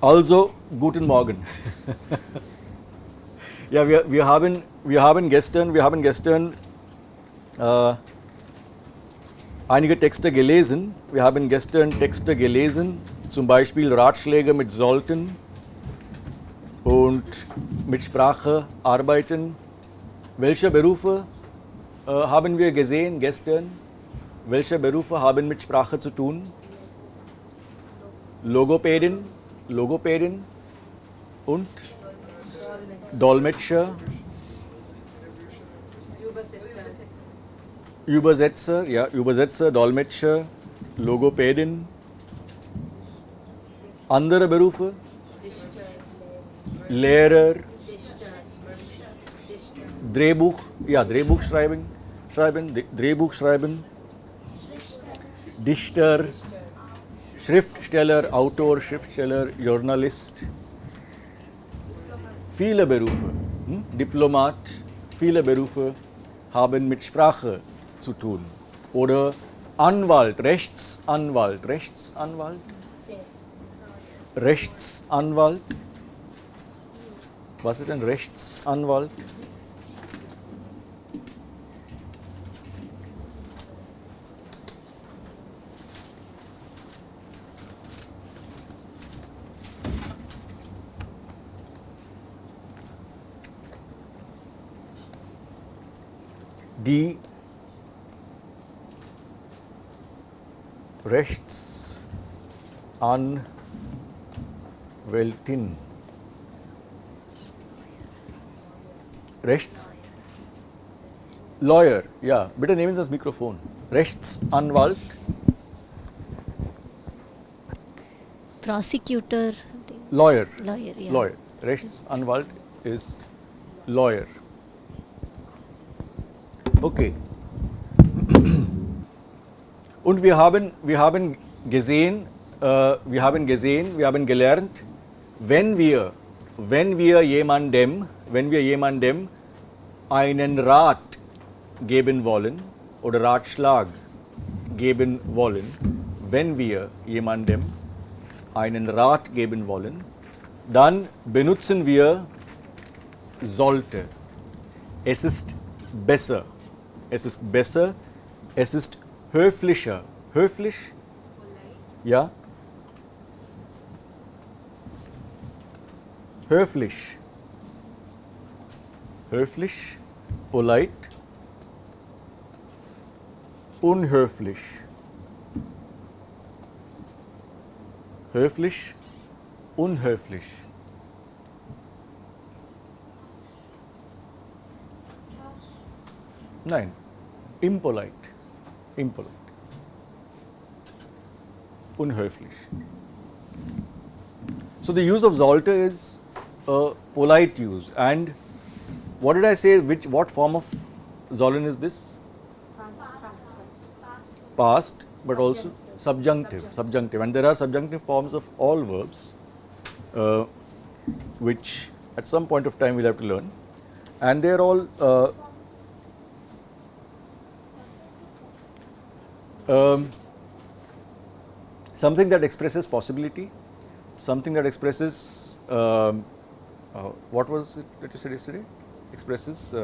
Also, guten Morgen. Ja, wir haben gestern einige Texte gelesen. Wir haben gestern Texte gelesen, zum Beispiel Ratschläge mit sollten und mit Sprache arbeiten. Welche Berufe haben wir gesehen gestern? Welche Berufe haben mit Sprache zu tun? Logopädin und Dolmetscher, Übersetzer, Dolmetscher, Logopädin. Andere Berufe? Lehrer, Drehbuch schreiben, Dichter, Schriftsteller, Autor, Schriftsteller, Journalist. Viele Berufe, Diplomat, viele Berufe haben mit Sprache zu tun. Oder Anwalt, Rechtsanwalt. Was ist ein Rechtsanwalt? Die Rechtsanwältin. Lawyer, ja, bitte nehmen Sie das Mikrofon. Rechtsanwalt. Prosecutor. Lawyer. Yeah. Lawyer. Rechtsanwalt ist Lawyer. Okay. Und wir haben gelernt, wenn wir jemandem einen Rat geben wollen oder Ratschlag geben wollen, wenn wir jemandem einen Rat geben wollen, dann benutzen wir sollte. Es ist besser, es ist höflicher. Höflich? Ja? Höflich, polite, unhöflich. Höflich, unhöflich. Nein, impolite. Unhöflich. So the use of sollte is a polite use. And what did I say? What form of sollen is this? Past, but also subjunctive. And there are subjunctive forms of all verbs, which at some point of time we'll have to learn. And they're all something that expresses possibility, something that expresses what was it that you said yesterday? Expresses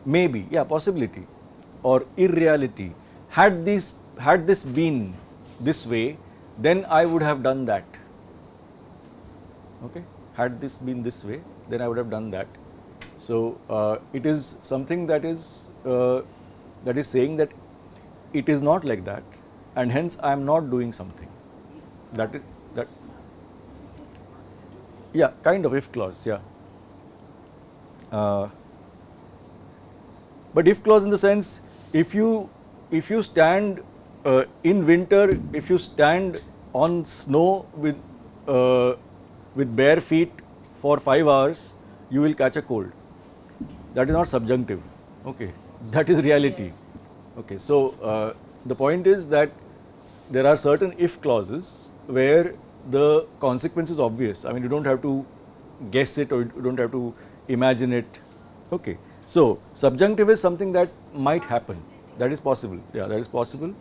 maybe, yeah, possibility or irreality. Had this been this way, then I would have done that. Okay, had this been this way, then I would have done that. So it is something that is saying that it is not like that, and hence I am not doing something. That. Yeah, kind of if clause. Yeah. But if clause in the sense, if you stand in winter, if you stand on snow with bare feet for 5 hours, you will catch a cold. That is not subjunctive. Okay, that is reality. Okay, so the point is that there are certain if clauses where the consequence is obvious. I mean, you don't have to guess it or you don't have to imagine it. Okay, so subjunctive is something that might happen. That is possible. Yeah, that is possible.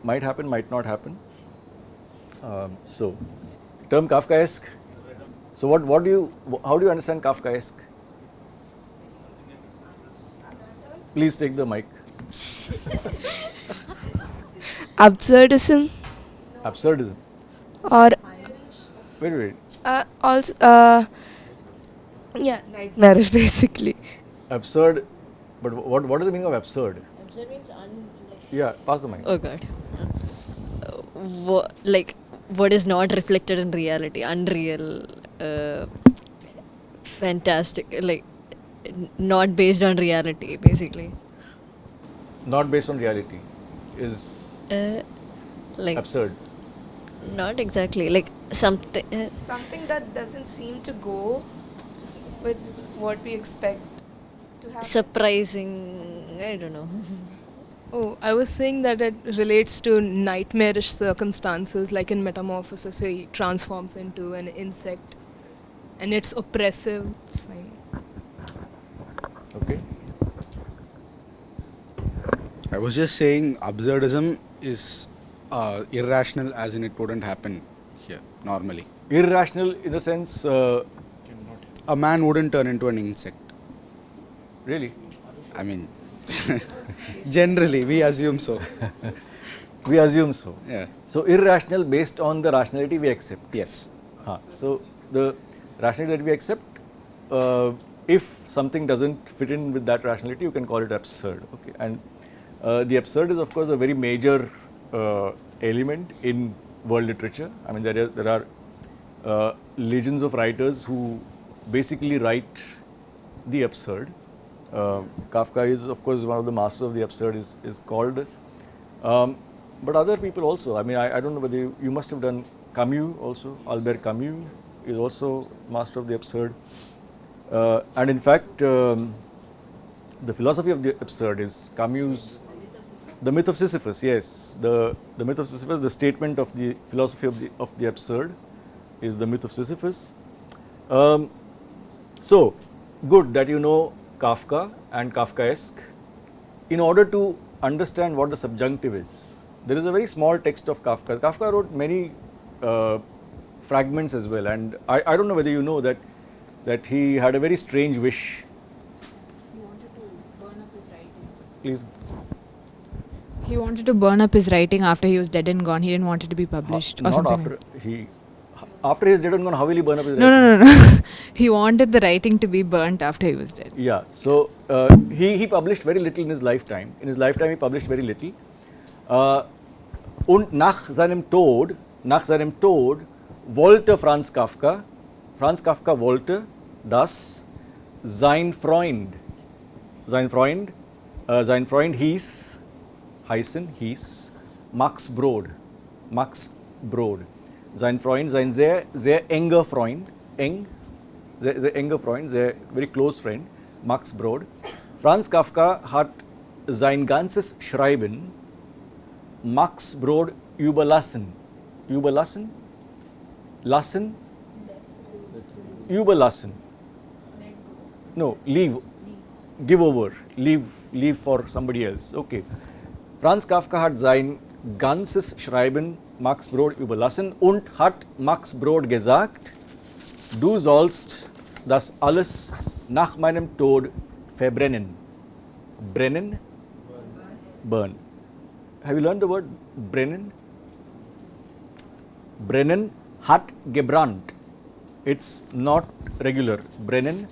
Might happen, might not happen. So, term Kafkaesque. So, what do you, how do you understand Kafkaesque? Please take the mic. Absurdism Absurdism. or Wait. also yeah, nightmarish basically. Absurd. But what is the meaning of absurd? Absurd means Yeah, pass the mic. oh god. Like what is not reflected in reality, unreal, fantastic, like not based on reality, basically. Not based on reality is Like absurd. not exactly like something. Something that doesn't seem to go with what we expect to happen. Surprising, I don't know. Oh, I was saying that it relates to nightmarish circumstances, like in Metamorphosis, he transforms into an insect, and it's oppressive. Okay. I was just saying absurdism is irrational, as in it wouldn't happen here normally. Irrational in the sense, A man wouldn't turn into an insect. really, I mean, generally we assume so. we assume so. Yeah. So irrational based on the rationality we accept. Yes. So the rationality that we accept, if something doesn't fit in with that rationality, you can call it absurd. Okay, and the absurd is of course a very major element in world literature. I mean, there are legions of writers who basically write the absurd. Kafka is of course one of the masters of the absurd, is called. But other people also. I mean, I don't know whether you must have done Camus also. Albert Camus is also master of the absurd. And in fact, the philosophy of the absurd is Camus' The Myth of Sisyphus. Yes, the Myth of Sisyphus. The statement of the philosophy of the absurd is the Myth of Sisyphus. So good that you know Kafka and Kafkaesque. In order to understand what the subjunctive is, there is a very small text of Kafka. Kafka wrote many fragments as well, and I don't know whether you know that he had a very strange wish. He wanted to burn up his writings. Please. He wanted to burn up his writing after he was dead and gone. He didn't want it to be published or Not something. after he is dead and gone. How will he burn up his No, writing? no, no, no. He wanted the writing to be burnt after he was dead. Yeah, so he published very little in his lifetime. In his lifetime, he published very little. Und nach seinem Tod wollte Franz Kafka wollte, dass sein Freund hieß Max Brod. Sein Freund, sein sehr, sehr enger Freund, sehr enger Freund, sehr very close friend, Max Brod. Franz Kafka hat sein ganzes Schreiben Max Brod überlassen. Überlassen. No, leave. Give over. Leave for somebody else. Okay. Franz Kafka hat sein ganzes Schreiben Max Brod überlassen und hat Max Brod gesagt, du sollst das alles nach meinem Tod verbrennen. Brennen? Burn. Have you learned the word brennen? Brennen hat gebrannt. It's not regular. Brennen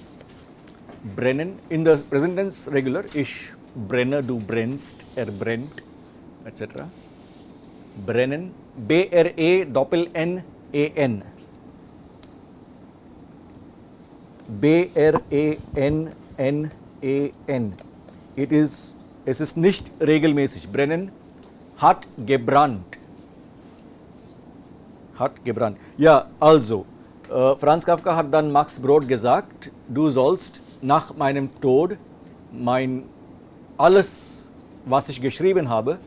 in the present tense regular. Ich brenne, du brennst, brennt, etc. Brennen. B-R-A-N-N-A-N. B-R-A-N-N-A-N. Es ist nicht regelmäßig. Brennen hat gebrannt. Ja, also, Franz Kafka hat dann Max Brod gesagt, du sollst nach meinem Tod alles, was ich geschrieben habe,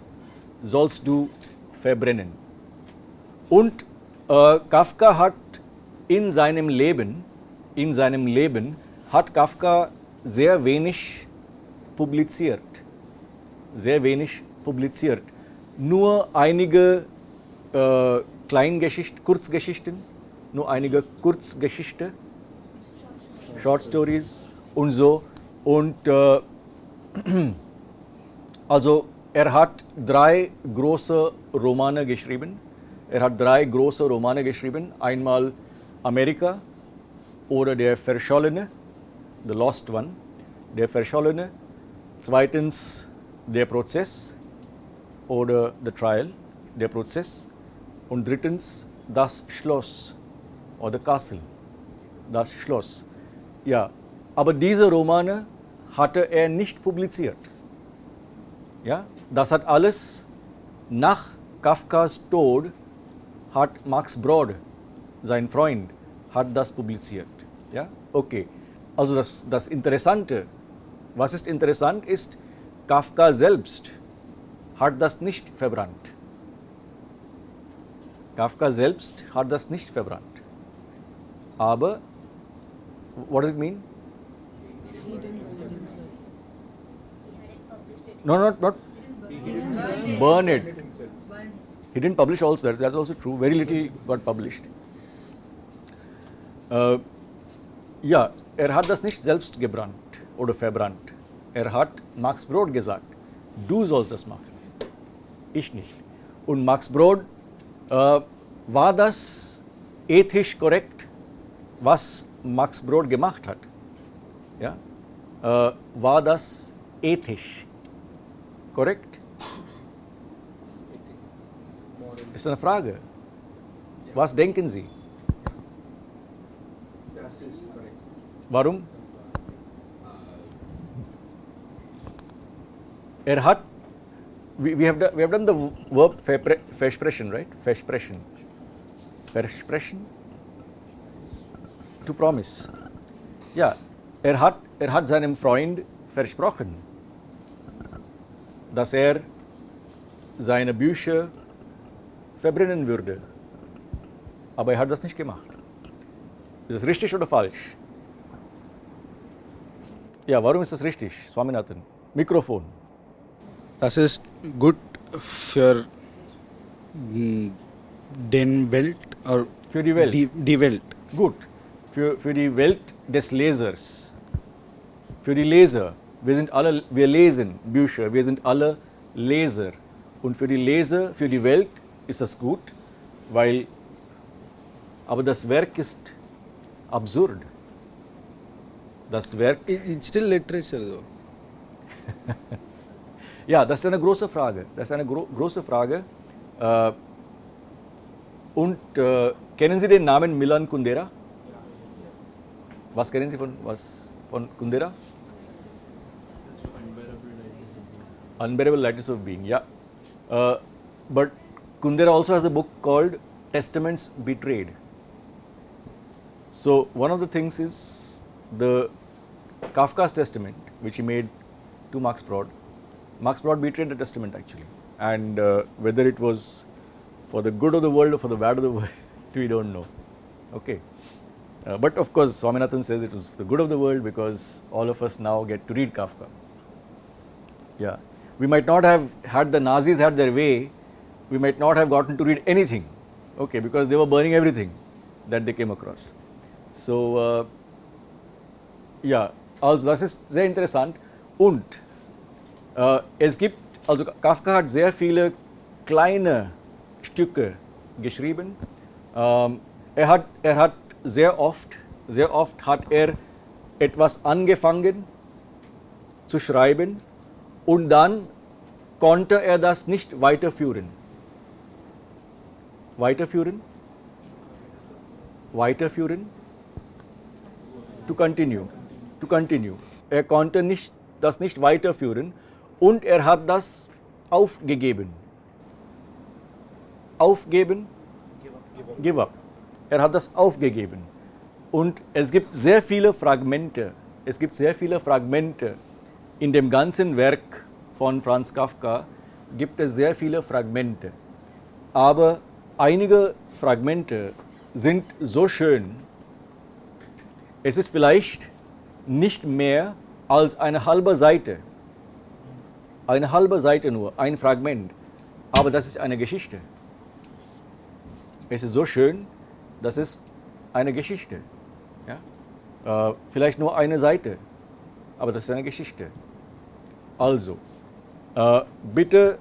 sollst du verbrennen. Und Kafka hat in seinem Leben hat Kafka sehr wenig publiziert. Nur einige Kurzgeschichten, nur einige Kurzgeschichte, Short Stories und so. Und also er hat 3 große Romane geschrieben. Er hat 3 große Romane geschrieben. Einmal Amerika oder der Verschollene, The Lost One, der Verschollene. Zweitens der Prozess oder The Trial, der Prozess. Und drittens das Schloss oder Castle, das Schloss. Ja, aber diese Romane hatte er nicht publiziert. Ja, das hat alles nach Kafkas Tod hat Max Brod, sein Freund, hat das publiziert. Ja, okay. Also das Interessante, was ist interessant ist, Kafka selbst hat das nicht verbrannt. Kafka selbst hat das nicht verbrannt. Aber, what does it mean? No, not burn it. He didn't publish also, that's also true. Very little got published. Ja, er hat das nicht selbst gebrannt oder verbrannt. Er hat Max Brod gesagt, du sollst das machen, ich nicht. Und Max Brod, war das ethisch korrekt, was Max Brod gemacht hat? Ja? War das ethisch korrekt? Ist eine Frage. Was denken Sie? Das ist korrekt. Warum? Er hat, we have done the verb versprechen, right? Versprechen. Versprechen? To promise. Ja, er hat seinem Freund versprochen, dass er seine Bücher verbrennen würde. Aber er hat das nicht gemacht. Ist das richtig oder falsch? Ja, warum ist das richtig, Swaminathan? Mikrofon. Das ist gut für den Welt oder Für die Welt. Die Welt. Gut. Für die Welt des Lesers. Für die Leser. Wir lesen Bücher, wir sind alle Leser. Und für die Leser, für die Welt ist das gut, aber das Werk ist absurd. Das Werk. It's still literature though. Ja, das ist eine große Frage. Das ist eine große Frage. Und kennen Sie den Namen Milan Kundera? Was kennen Sie von Kundera? Unbearable Lightness of Being, yeah. But Kundera also has a book called Testaments Betrayed. So one of the things is the Kafka's testament, which he made to Max Brod. Max Brod betrayed the testament actually, and whether it was for the good of the world or for the bad of the world, we don't know. Okay, but of course Swaminathan says it was for the good of the world because all of us now get to read Kafka. Yeah, we might not have had the Nazis had their way, we might not have gotten to read anything, okay, because they were burning everything that they came across. So, ja, also das ist sehr interessant und es gibt, also Kafka hat sehr viele kleine Stücke geschrieben. Er hat sehr oft hat er etwas angefangen zu schreiben und dann konnte er das nicht weiterführen. Weiterführen? To continue. Er konnte das nicht weiterführen und er hat das aufgegeben. Aufgeben? Give up. Er hat das aufgegeben. Und es gibt sehr viele Fragmente. In dem ganzen Werk von Franz Kafka gibt es sehr viele Fragmente. Aber einige Fragmente sind so schön, es ist vielleicht nicht mehr als eine halbe Seite. Eine halbe Seite nur, ein Fragment. Aber das ist eine Geschichte. Es ist so schön, das ist eine Geschichte. Ja? Vielleicht nur eine Seite, aber das ist eine Geschichte. Also, bitte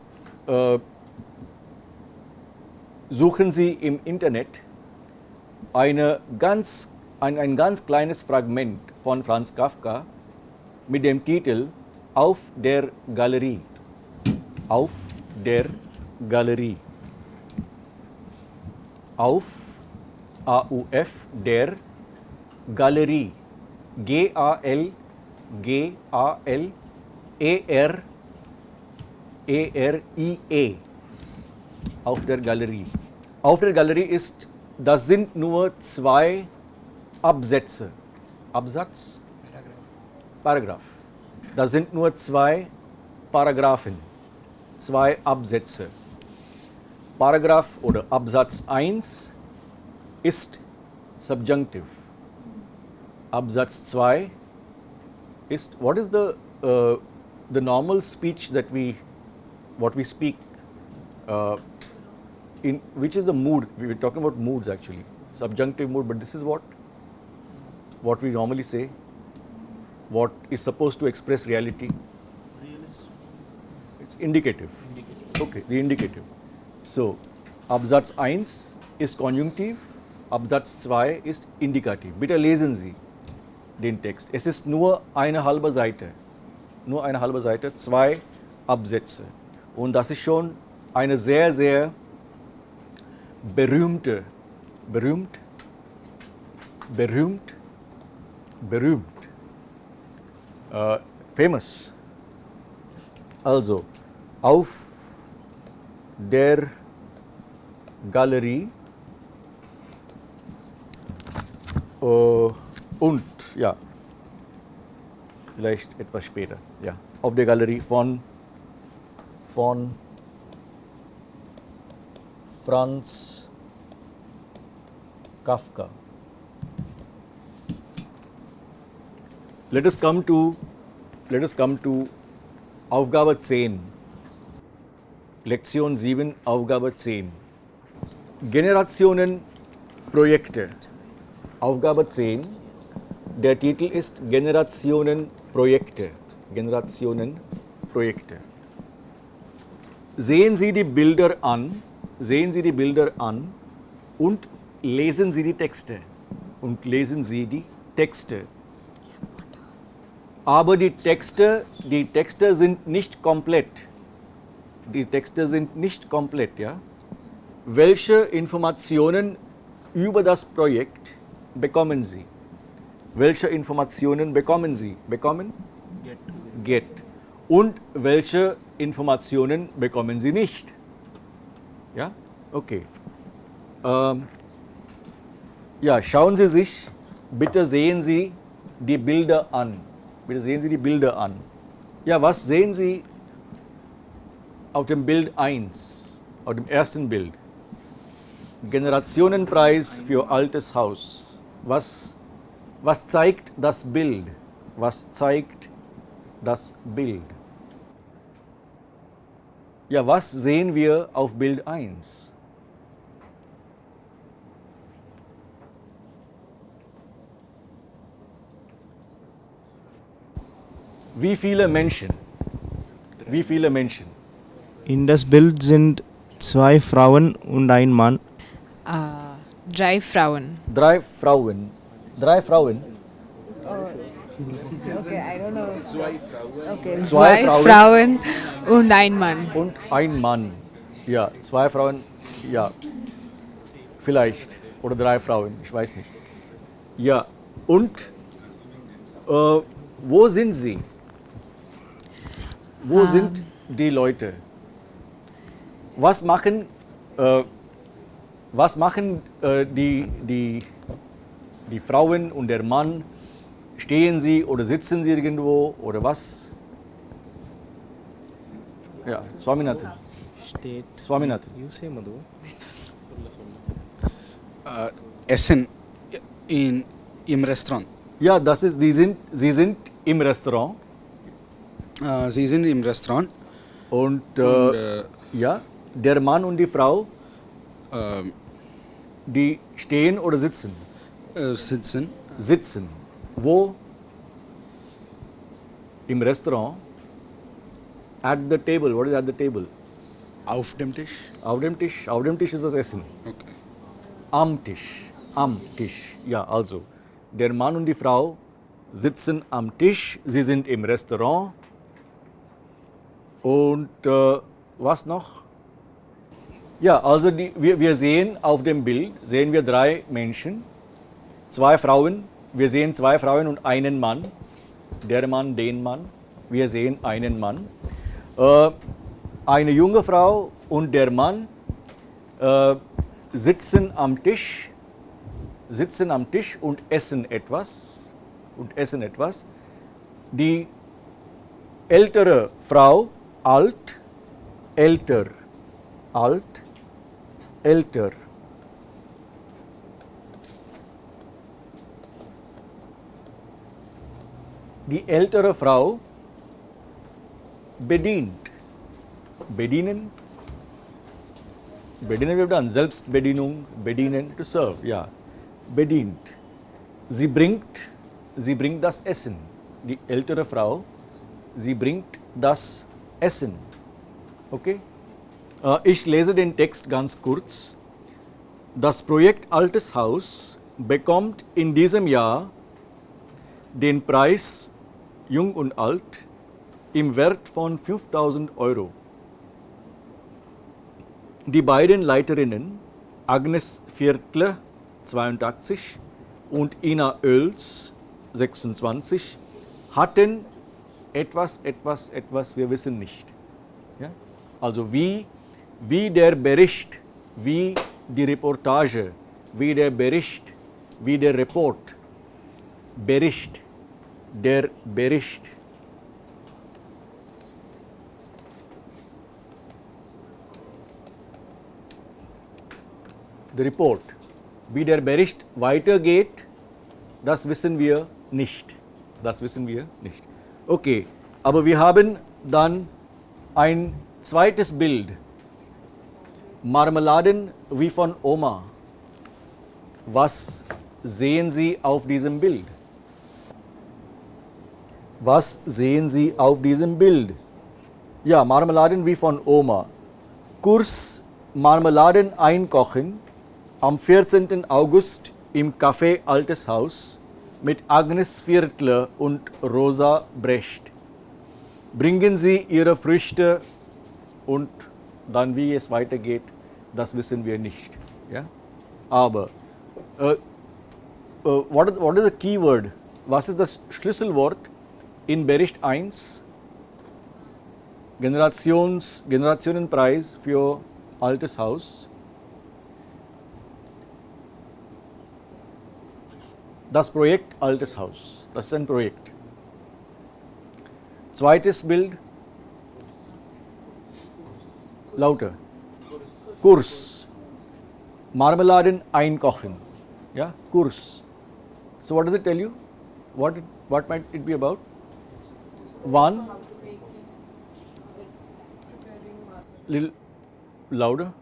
suchen Sie im Internet ein ganz kleines Fragment von Franz Kafka mit dem Titel Auf der Galerie. Auf der Galerie. Auf, A-U-F, der Galerie. G-A-L-G-A-L-E-R-E-R-I-E. Auf der Galerie. Auf der Galerie das sind nur 2 Absätze. Absatz? Paragraph. Das sind nur 2 Paragraphen, 2 Absätze. Paragraph oder Absatz 1 ist subjunctive. Absatz 2 ist, what is the normal speech that what we speak, in which is the mood? We were talking about moods actually, subjunctive mood, but this is what we normally say, what is supposed to express reality. It's indicative. Okay, the indicative. So, Absatz 1 ist Konjunktiv, Absatz 2 ist Indikativ. Bitte lesen Sie den Text. Es ist nur eine halbe Seite. Nur eine halbe Seite, 2 Absätze. Und das ist schon eine sehr, sehr berühmt, famous. Also, auf der Galerie und, ja, vielleicht etwas später, ja, auf der Galerie von Franz Kafka. Let us come to Aufgabe 10. Lektion 7, Aufgabe 10. Generationenprojekte. Aufgabe 10. Der Titel ist Generationenprojekte. Generationenprojekte. Sehen Sie die Bilder an und lesen Sie die Texte. Aber die Texte sind nicht komplett. Ja? Welche Informationen über das Projekt bekommen Sie? Welche Informationen bekommen Sie? Bekommen? Get. Und welche Informationen bekommen Sie nicht? Ja? Okay. Ja, schauen Sie sich, bitte sehen Sie die Bilder an. Ja, was sehen Sie auf dem Bild 1, auf dem ersten Bild? Generationenpreis für altes Haus. Was zeigt das Bild? Ja, was sehen wir auf Bild 1? Wie viele Menschen? In das Bild sind 2 Frauen und ein Mann. 3 Frauen. 3 Frauen. 3 Frauen? Okay, I don't know. Okay, 2 2 Frauen und ein Mann. Und ein Mann. Ja, 2 Frauen, ja. Vielleicht. Oder 3 Frauen, ich weiß nicht. Ja, und wo sind sie? Wo sind die Leute? Was machen die Frauen und der Mann? Stehen sie oder sitzen sie irgendwo oder was? Ja, Swaminathan. Steht. Swaminathan. You say Madhu. Essen im Restaurant. Ja, sie sind im Restaurant Sie sind im Restaurant. und ja, der Mann und die Frau. Die stehen oder sitzen? Sitzen. Sitzen. Wo? Im Restaurant. At the table. What is at the table? Auf dem Tisch. Auf dem Tisch. Auf dem Tisch ist das Essen. Okay. Am Tisch. Am Tisch. Ja, also. Der Mann und die Frau sitzen am Tisch. Sie sind im Restaurant. Und was noch? Ja, also wir sehen auf dem Bild, sehen wir 3 Menschen, 2 Frauen. Wir sehen 2 Frauen und einen Mann. Der Mann, den Mann. Wir sehen einen Mann. Eine junge Frau und der Mann sitzen am Tisch und essen etwas. Die ältere Frau, alt, älter. Die ältere Frau bedient. Bedienen. Bedienen wir dann. Selbstbedienung, bedienen, to serve, ja. Bedient. Sie bringt das Essen. Die ältere Frau, sie bringt das Essen. Okay? Ich lese den Text ganz kurz. Das Projekt Altes Haus bekommt in diesem Jahr den Preis Jung und Alt im Wert von 5.000 €. Die beiden Leiterinnen, Agnes Viertler, 82, und Ina Oels, 26, hatten etwas, wir wissen nicht. Ja? Also wie der Bericht, wie die Reportage, wie der Bericht, wie der Report, Bericht, der Bericht. Der Report. Wie der Bericht weitergeht, das wissen wir nicht. Okay, aber wir haben dann ein zweites Bild. Marmeladen wie von Oma. Was sehen Sie auf diesem Bild? Ja, Marmeladen wie von Oma. Kurs Marmeladen einkochen am 14. August im Café Altes Haus mit Agnes Viertler und Rosa Brecht. Bringen Sie Ihre Früchte und dann wie es weitergeht, das wissen wir nicht. Ja? Aber, what is the keyword? Was ist das Schlüsselwort in Bericht 1? Generationenpreis für Altes Haus. Das Projekt Altes Haus, das ist ein Projekt. Zweites Bild, lauter. Kurs, Marmeladen einkochen, ja, Kurs. So what does it tell you? What might it be about? One, little louder.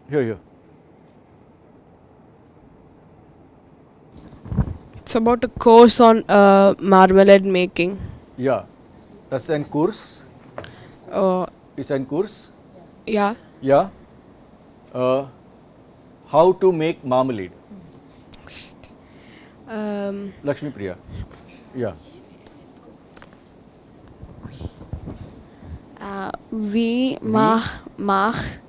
Here. It's about a course on marmalade making. Ja, das ist ein Kurs. Ist ein Kurs. Yeah. Ja. How to make marmalade. Lakshmi Priya. Ja. Wie macht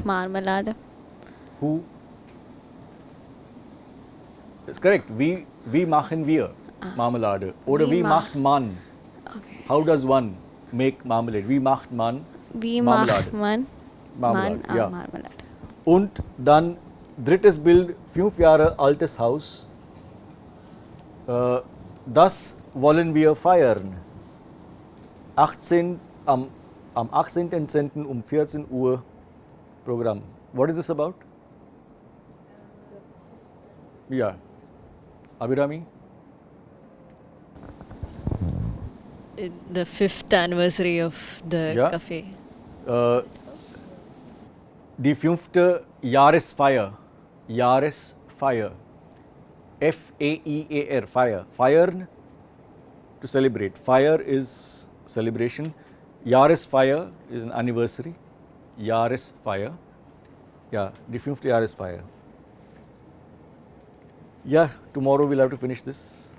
Marmelade? Who? That's correct. Wie machen wir Marmelade? Oder wie macht man? Okay. How does one make marmalade? Wie macht man Wie Marmelade? macht man Marmelade? Ja. Marmelade? Und dann drittes Bild, 5 Jahre altes Haus. Das wollen wir feiern. Am 18.10. um 14 Uhr Programm. What is this about? Yeah. Abhirami? The 5th anniversary of the Yeah. cafe. Die 5. Jahresfeier. Jahresfeier. F-A-E-A-R. Fire. Feiern, to celebrate. Fire is celebration. Jahresfeier is an anniversary. Jahresfeier. Yeah, die 5. Jahresfeier. Yeah, tomorrow we'll have to finish this.